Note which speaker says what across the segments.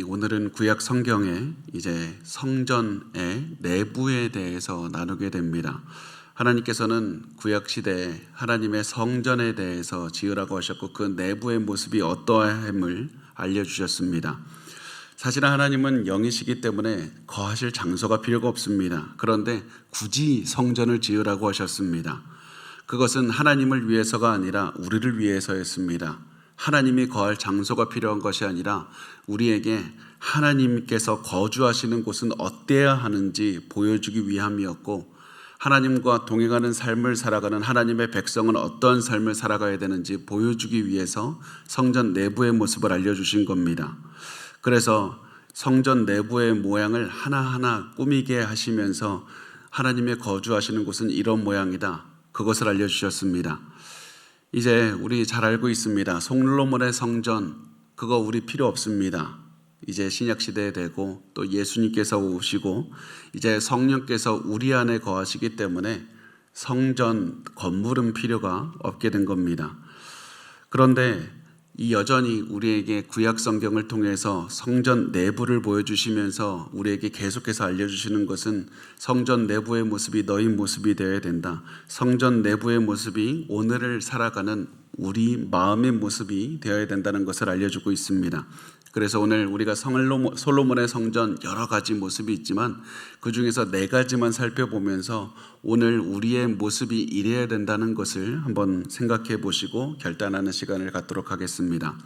Speaker 1: 오늘은 구약 성경에 이제 성전의 내부에 대해서 나누게 됩니다. 하나님께서는 구약 시대에 하나님의 성전에 대해서 지으라고 하셨고 그 내부의 모습이 어떠함을 알려주셨습니다. 사실은 하나님은 영이시기 때문에 거하실 장소가 필요가 없습니다. 그런데 굳이 성전을 지으라고 하셨습니다. 그것은 하나님을 위해서가 아니라 우리를 위해서였습니다. 하나님이 거할 장소가 필요한 것이 아니라 우리에게 하나님께서 거주하시는 곳은 어때야 하는지 보여주기 위함이었고, 하나님과 동행하는 삶을 살아가는 하나님의 백성은 어떤 삶을 살아가야 되는지 보여주기 위해서 성전 내부의 모습을 알려주신 겁니다. 그래서 성전 내부의 모양을 하나하나 꾸미게 하시면서 하나님의 거주하시는 곳은 이런 모양이다, 그것을 알려주셨습니다. 이제 우리 잘 알고 있습니다. 솔로몬의 성전, 그거 우리 필요 없습니다. 이제 신약시대에 되고 또 예수님께서 오시고 이제 성령께서 우리 안에 거하시기 때문에 성전 건물은 필요가 없게 된 겁니다. 그런데 이 여전히 우리에게 구약 성경을 통해서 성전 내부를 보여주시면서 우리에게 계속해서 알려주시는 것은 성전 내부의 모습이 너희 모습이 되어야 된다. 성전 내부의 모습이 오늘을 살아가는 우리 마음의 모습이 되어야 된다는 것을 알려주고 있습니다. 그래서 오늘 우리가 솔로몬의 성전 여러 가지 모습이 있지만 그 중에서 4가지만 살펴보면서 오늘 우리의 모습이 이래야 된다는 것을 한번 생각해 보시고 결단하는 시간을 갖도록 하겠습니다.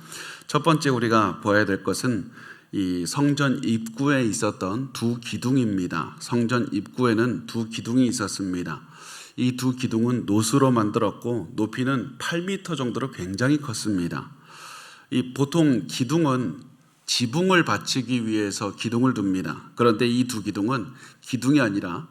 Speaker 1: 첫 번째 우리가 봐야 될 것은 이 성전 입구에 있었던 2기둥입니다. 성전 입구에는 2기둥이 있었습니다. 이 2기둥은 노수로 만들었고 높이는 8m 정도로 굉장히 컸습니다. 이 보통 기둥은 지붕을 받치기 위해서 기둥을 둡니다. 그런데 이 2기둥은 기둥이 아니라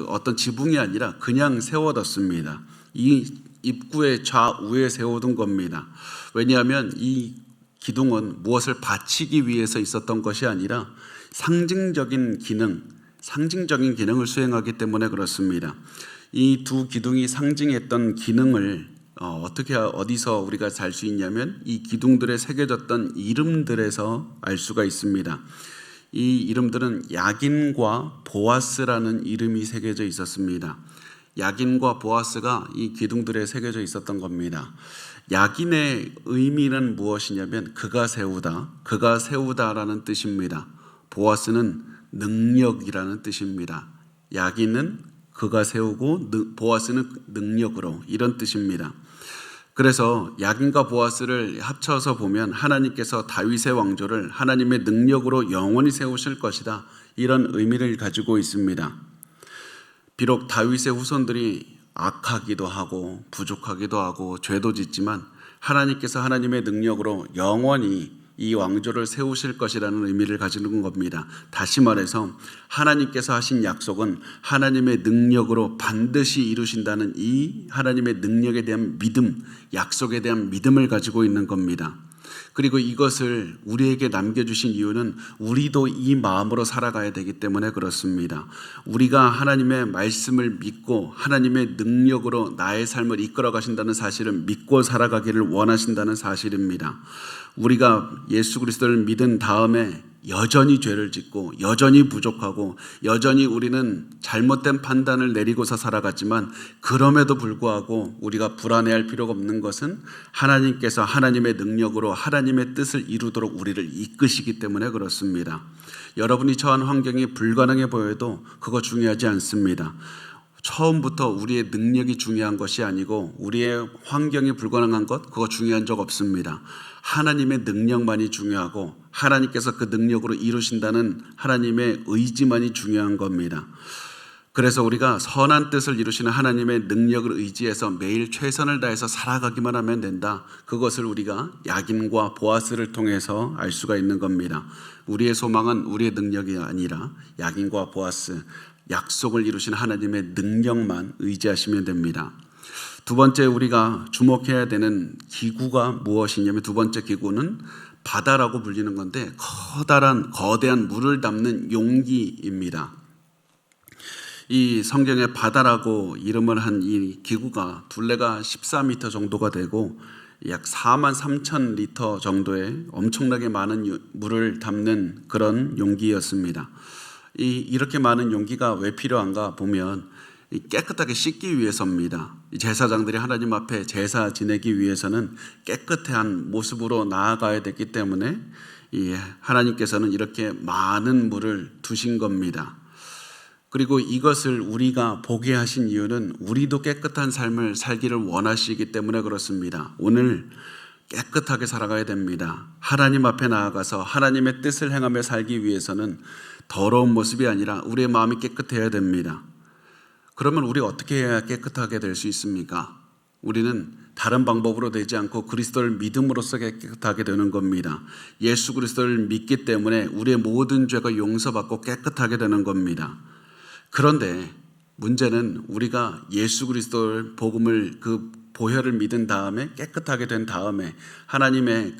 Speaker 1: 어떤 지붕이 아니라 그냥 세워뒀습니다. 이 입구의 좌우에 세워둔 겁니다. 왜냐하면 이 기둥은 무엇을 받치기 위해서 있었던 것이 아니라 상징적인 기능을 수행하기 때문에 그렇습니다. 이 2기둥이 상징했던 기능을 어디서 우리가 알 수 있냐면 이 기둥들에 새겨졌던 이름들에서 알 수가 있습니다. 이 이름들은 야긴과 보아스라는 이름이 새겨져 있었습니다. 야긴과 보아스가 이 기둥들에 새겨져 있었던 겁니다. 야긴의 의미는 무엇이냐면 그가 세우다라는 뜻입니다. 보아스는 능력이라는 뜻입니다. 야긴은 그가 세우고 보아스는 능력으로, 이런 뜻입니다. 그래서 야긴과 보아스를 합쳐서 보면 하나님께서 다윗의 왕조를 하나님의 능력으로 영원히 세우실 것이다, 이런 의미를 가지고 있습니다. 비록 다윗의 후손들이 악하기도 하고 부족하기도 하고 죄도 짓지만 하나님께서 하나님의 능력으로 영원히 이 왕조를 세우실 것이라는 의미를 가지는 겁니다. 다시 말해서 하나님께서 하신 약속은 하나님의 능력으로 반드시 이루신다는 이 하나님의 능력에 대한 믿음, 약속에 대한 믿음을 가지고 있는 겁니다. 그리고 이것을 우리에게 남겨주신 이유는 우리도 이 마음으로 살아가야 되기 때문에 그렇습니다. 우리가 하나님의 말씀을 믿고 하나님의 능력으로 나의 삶을 이끌어 가신다는 사실을 믿고 살아가기를 원하신다는 사실입니다. 우리가 예수 그리스도를 믿은 다음에 여전히 죄를 짓고 여전히 부족하고 여전히 우리는 잘못된 판단을 내리고서 살아갔지만 그럼에도 불구하고 우리가 불안해할 필요가 없는 것은 하나님께서 하나님의 능력으로 하나님의 뜻을 이루도록 우리를 이끄시기 때문에 그렇습니다. 여러분이 처한 환경이 불가능해 보여도 그거 중요하지 않습니다. 처음부터 우리의 능력이 중요한 것이 아니고 우리의 환경이 불가능한 것, 그거 중요한 적 없습니다. 하나님의 능력만이 중요하고 하나님께서 그 능력으로 이루신다는 하나님의 의지만이 중요한 겁니다. 그래서 우리가 선한 뜻을 이루시는 하나님의 능력을 의지해서 매일 최선을 다해서 살아가기만 하면 된다. 그것을 우리가 야긴과 보아스를 통해서 알 수가 있는 겁니다. 우리의 소망은 우리의 능력이 아니라 야긴과 보아스, 약속을 이루신 하나님의 능력만 의지하시면 됩니다. 두 번째 우리가 주목해야 되는 기구가 무엇이냐면, 두 번째 기구는 바다라고 불리는 건데 거대한 물을 담는 용기입니다. 이 성경에 바다라고 이름을 한 이 기구가 둘레가 14m 정도가 되고 약 4만 3천 리터 정도의 엄청나게 많은 물을 담는 그런 용기였습니다. 이렇게 많은 용기가 왜 필요한가 보면 깨끗하게 씻기 위해서입니다. 제사장들이 하나님 앞에 제사 지내기 위해서는 깨끗한 모습으로 나아가야 되기 때문에 하나님께서는 이렇게 많은 물을 두신 겁니다. 그리고 이것을 우리가 보게 하신 이유는 우리도 깨끗한 삶을 살기를 원하시기 때문에 그렇습니다. 오늘 깨끗하게 살아가야 됩니다. 하나님 앞에 나아가서 하나님의 뜻을 행하며 살기 위해서는 더러운 모습이 아니라 우리의 마음이 깨끗해야 됩니다. 그러면 우리 어떻게 해야 깨끗하게 될 수 있습니까? 우리는 다른 방법으로 되지 않고 그리스도를 믿음으로써 깨끗하게 되는 겁니다. 예수 그리스도를 믿기 때문에 우리의 모든 죄가 용서받고 깨끗하게 되는 겁니다. 그런데 문제는 우리가 예수 그리스도의 복음을 그 보혈을 믿은 다음에 깨끗하게 된 다음에 하나님의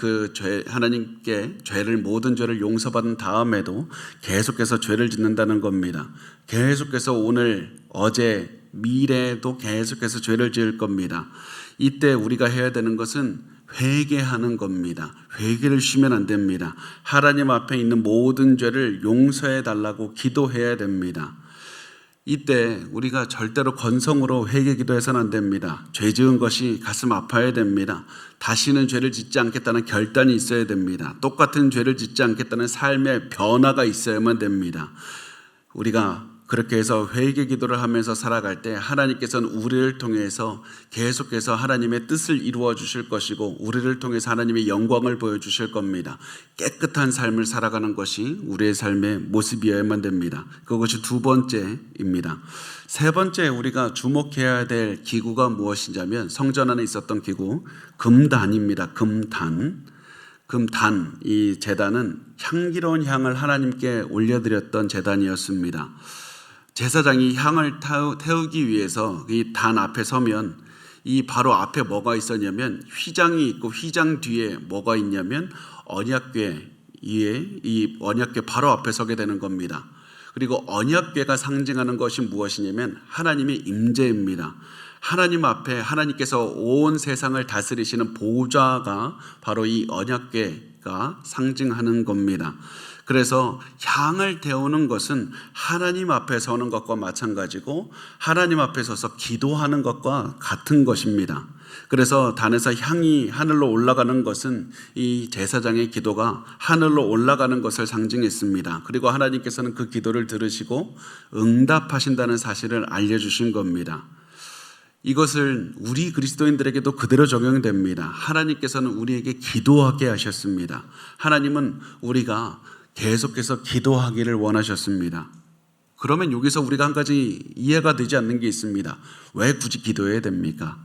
Speaker 1: 하나님께 모든 죄를 용서받은 다음에도 계속해서 죄를 짓는다는 겁니다. 계속해서 오늘, 어제, 미래에도 계속해서 죄를 지을 겁니다. 이때 우리가 해야 되는 것은 회개하는 겁니다. 회개를 쉬면 안 됩니다. 하나님 앞에 있는 모든 죄를 용서해 달라고 기도해야 됩니다. 이때 우리가 절대로 건성으로 회개 기도해서는 안 됩니다. 죄 지은 것이 가슴 아파야 됩니다. 다시는 죄를 짓지 않겠다는 결단이 있어야 됩니다. 똑같은 죄를 짓지 않겠다는 삶의 변화가 있어야만 됩니다. 우리가 그렇게 해서 회개 기도를 하면서 살아갈 때 하나님께서는 우리를 통해서 계속해서 하나님의 뜻을 이루어 주실 것이고 우리를 통해서 하나님의 영광을 보여주실 겁니다. 깨끗한 삶을 살아가는 것이 우리의 삶의 모습이어야만 됩니다. 그것이 두 번째입니다. 세 번째 우리가 주목해야 될 기구가 무엇이냐면 성전 안에 있었던 기구 금단입니다. 금단, 이 제단은 향기로운 향을 하나님께 올려드렸던 제단이었습니다. 제사장이 향을 태우기 위해서 이 단 앞에 서면 이 바로 앞에 뭐가 있었냐면 휘장이 있고 휘장 뒤에 뭐가 있냐면 언약궤, 이 언약궤 바로 앞에 서게 되는 겁니다. 그리고 언약궤가 상징하는 것이 무엇이냐면 하나님의 임재입니다. 하나님 앞에 하나님께서 온 세상을 다스리시는 보좌가 바로 이 언약궤가 상징하는 겁니다. 그래서 향을 태우는 것은 하나님 앞에 서는 것과 마찬가지고 하나님 앞에 서서 기도하는 것과 같은 것입니다. 그래서 단에서 향이 하늘로 올라가는 것은 이 제사장의 기도가 하늘로 올라가는 것을 상징했습니다. 그리고 하나님께서는 그 기도를 들으시고 응답하신다는 사실을 알려주신 겁니다. 이것을 우리 그리스도인들에게도 그대로 적용됩니다. 하나님께서는 우리에게 기도하게 하셨습니다. 하나님은 우리가 계속해서 기도하기를 원하셨습니다. 그러면 여기서 우리가 한 가지 이해가 되지 않는 게 있습니다. 왜 굳이 기도해야 됩니까?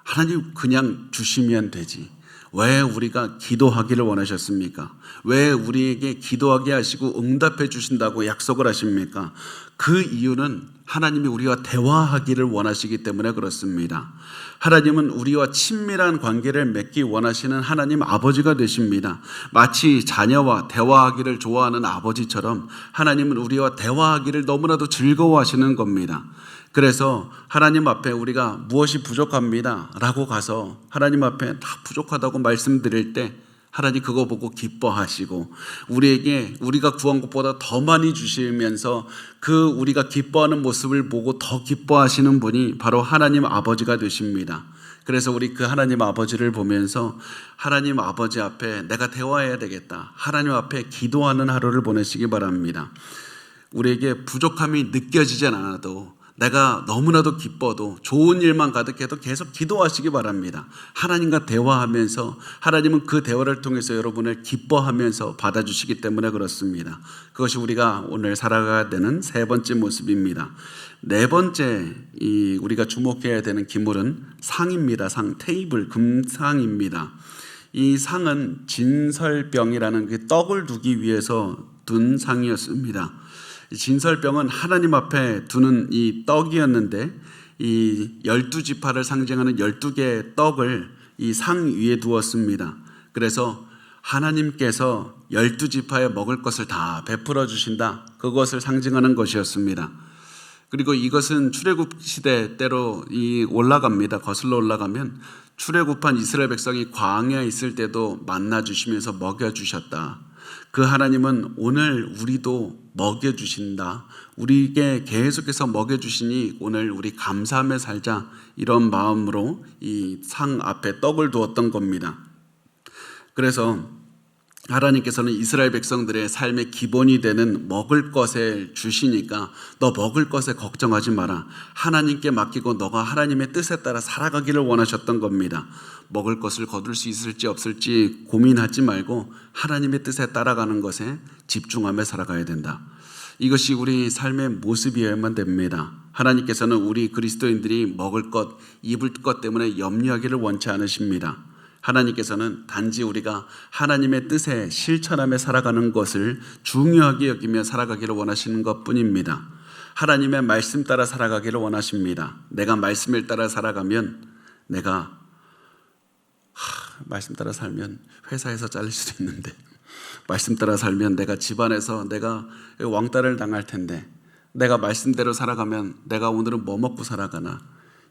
Speaker 1: 하나님 그냥 주시면 되지. 왜 우리가 기도하기를 원하셨습니까? 왜 우리에게 기도하게 하시고 응답해 주신다고 약속을 하십니까? 그 이유는 하나님이 우리와 대화하기를 원하시기 때문에 그렇습니다. 하나님은 우리와 친밀한 관계를 맺기 원하시는 하나님 아버지가 되십니다. 마치 자녀와 대화하기를 좋아하는 아버지처럼 하나님은 우리와 대화하기를 너무나도 즐거워하시는 겁니다. 그래서 하나님 앞에 우리가 무엇이 부족합니다 라고 가서 하나님 앞에 다 부족하다고 말씀드릴 때 하나님 그거 보고 기뻐하시고 우리에게 우리가 구한 것보다 더 많이 주시면서 그 우리가 기뻐하는 모습을 보고 더 기뻐하시는 분이 바로 하나님 아버지가 되십니다. 그래서 우리 그 하나님 아버지를 보면서 하나님 아버지 앞에 내가 대화해야 되겠다, 하나님 앞에 기도하는 하루를 보내시기 바랍니다. 우리에게 부족함이 느껴지지 않아도 내가 너무나도 기뻐도 좋은 일만 가득해도 계속 기도하시기 바랍니다. 하나님과 대화하면서 하나님은 그 대화를 통해서 여러분을 기뻐하면서 받아주시기 때문에 그렇습니다. 그것이 우리가 오늘 살아가야 되는 세 번째 모습입니다. 네 번째 우리가 주목해야 되는 기물은 상입니다. 상, 테이블, 금상입니다. 이 상은 진설병이라는 그 떡을 두기 위해서 둔 상이었습니다. 진설병은 하나님 앞에 두는 이 떡이었는데 이 12지파를 상징하는 12개의 떡을 이 상 위에 두었습니다. 그래서 하나님께서 12지파에 먹을 것을 다 베풀어 주신다, 그것을 상징하는 것이었습니다. 그리고 이것은 출애굽 시대 때로 올라갑니다. 거슬러 올라가면 출애굽한 이스라엘 백성이 광야에 있을 때도 만나 주시면서 먹여 주셨다. 그 하나님은 오늘 우리도 먹여 주신다. 우리에게 계속해서 먹여 주시니 오늘 우리 감사하며 살자. 이런 마음으로 이 상 앞에 떡을 두었던 겁니다. 그래서 하나님께서는 이스라엘 백성들의 삶의 기본이 되는 먹을 것을 주시니까 너 먹을 것에 걱정하지 마라. 하나님께 맡기고 너가 하나님의 뜻에 따라 살아가기를 원하셨던 겁니다. 먹을 것을 거둘 수 있을지 없을지 고민하지 말고 하나님의 뜻에 따라가는 것에 집중하며 살아가야 된다. 이것이 우리 삶의 모습이어야만 됩니다. 하나님께서는 우리 그리스도인들이 먹을 것, 입을 것 때문에 염려하기를 원치 않으십니다. 하나님께서는 단지 우리가 하나님의 뜻에 실천하며 살아가는 것을 중요하게 여기며 살아가기를 원하시는 것뿐입니다. 하나님의 말씀 따라 살아가기를 원하십니다. 내가 말씀을 따라 살아가면 내가 말씀 따라 살면 회사에서 잘릴 수도 있는데 말씀 따라 살면 내가 집안에서 내가 왕따를 당할 텐데 내가 말씀대로 살아가면 내가 오늘은 뭐 먹고 살아가나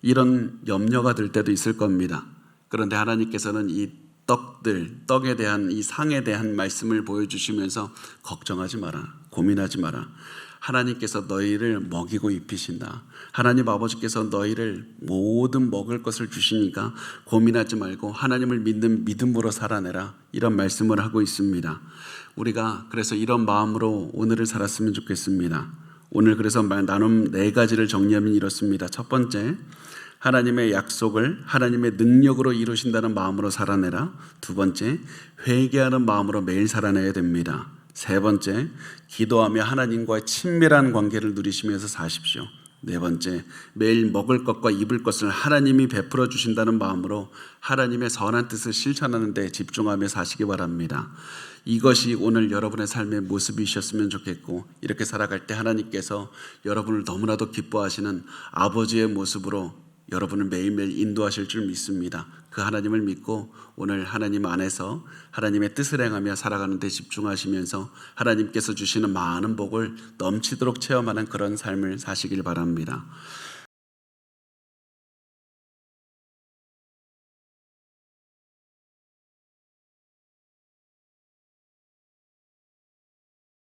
Speaker 1: 이런 염려가 들 때도 있을 겁니다. 그런데 하나님께서는 이 떡에 대한 이 상에 대한 말씀을 보여주시면서 걱정하지 마라, 고민하지 마라. 하나님께서 너희를 먹이고 입히신다. 하나님 아버지께서 너희를 모든 먹을 것을 주시니까 고민하지 말고 하나님을 믿는 믿음으로 살아내라. 이런 말씀을 하고 있습니다. 우리가 그래서 이런 마음으로 오늘을 살았으면 좋겠습니다. 오늘 그래서 나눔 4가지를 정리하면 이렇습니다. 첫 번째, 하나님의 약속을 하나님의 능력으로 이루신다는 마음으로 살아내라. 두 번째, 회개하는 마음으로 매일 살아내야 됩니다. 세 번째, 기도하며 하나님과의 친밀한 관계를 누리시면서 사십시오. 네 번째, 매일 먹을 것과 입을 것을 하나님이 베풀어 주신다는 마음으로 하나님의 선한 뜻을 실천하는 데 집중하며 사시기 바랍니다. 이것이 오늘 여러분의 삶의 모습이셨으면 좋겠고, 이렇게 살아갈 때 하나님께서 여러분을 너무나도 기뻐하시는 아버지의 모습으로 여러분을 매일매일 인도하실 줄 믿습니다. 그 하나님을 믿고 오늘 하나님 안에서 하나님의 뜻을 행하며 살아가는 데 집중하시면서 하나님께서 주시는 많은 복을 넘치도록 체험하는 그런 삶을 사시길 바랍니다.